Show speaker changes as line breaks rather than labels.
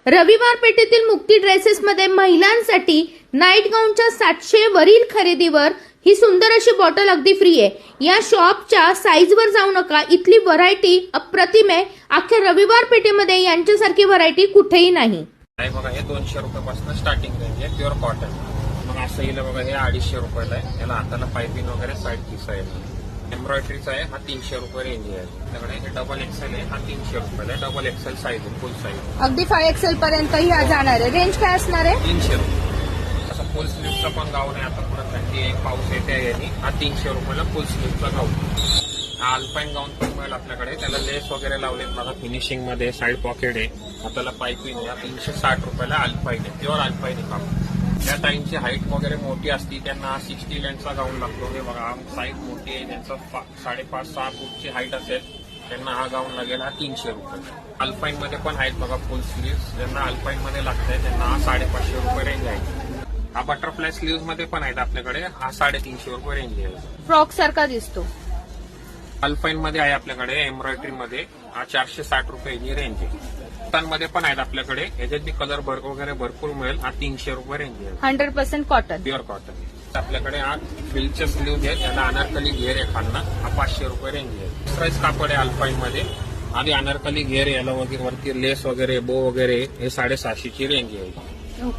रविवार पेठेतील मुक्ती ड्रेसेसमध्ये महिलांसाठी नाईट गाऊनच्या 700 वरील खरेदीवर ही सुंदर अशी बॉटल अगदी फ्री आहे। या शॉपच्या साईजवर जाऊ नका, इथली व्हरायटी अप्रतिम आहे। अख्ख्या रविवार पेठेमध्ये यांच्यासारखी व्हरायटी कुठेही नाही।
बघा हे 200 रुपयापासून स्टार्टिंग रेंज आहे, प्युअर कॉटन। मग असं येईल बघा, हे 250 रुपयाला आहे। याला हाताला पायपिंग वगैरे साईड पीस आहे। एम्ब्रॉयडरीचा आहे, हा 300 रुपये रेंज आहे। आपल्याकडे हे डबल एक्सेल आहे, हा 300 रुपयाला आहे। डबल एक्सेल साईज आहे, फुल साईज
अगदी 5XL पर्यंत ही जाणार आहे। रेंज काय असणार आहे?
300 रुपये। असं फुल स्लीवचा पण गाऊन आहे, आता पुढे थंडी एक पाऊस येते यानी, हा 300 रुपयाला फुल स्लीवचा गाऊन। हा अल्पाईन गाऊन पण मिळेल आपल्याकडे, त्याला लेस वगैरे लावलेत बघा, फिनिशिंग मध्ये साईड पॉकेट आहे, हाताला पायपिंग आहे। 360 रुपयाला अल्पाईन आहे, प्युअर अल्पाईन आहे काम। त्या टाईमची हाईट वगैरे मोठी असती त्यांना 60 लेंथचा गाऊन लागतो। हे बघा साईज मोठी आहे, त्यांचा 5.5-6 फूटची हाईट असेल त्यांना हा गाऊन लागेल, हा 300 रुपये। अल्पाईन मध्ये पण आहेत बघा फुल स्लीव्स, ज्यांना अल्पाईन मध्ये लागतंय त्यांना हा 550 रुपये रेंज आहे। हा बटरफ्लाय स्लीव्स मध्ये पण आहेत आपल्याकडे, हा 350 रुपये रेंज आहे।
फ्रॉक सारखा दिसतो।
अल्पाईन मध्ये आहे आपल्याकडे, एम्ब्रॉयडरी मध्ये हा 460 रुपये रेंज आहे। मध्ये पण आहेत आपल्याकडे, याच्यात बी कलर वगैरे भरपूर मिळेल, हा 300 रुपये रेंज आहे।
100% कॉटन,
प्युअर कॉटन। आपल्याकडे हा फ्रिलचे स्लीव्ह आहेत, याला अनारकली घेर आहे खालना, हा 500 रुपये रेंज आहे। स्ट्राइच कापड आहे अल्पाईन मध्ये, आधी अनारकली घेर याला वगैरे वरती लेस वगैरे बो वगैरे, हे 750 ची रेंज आहे।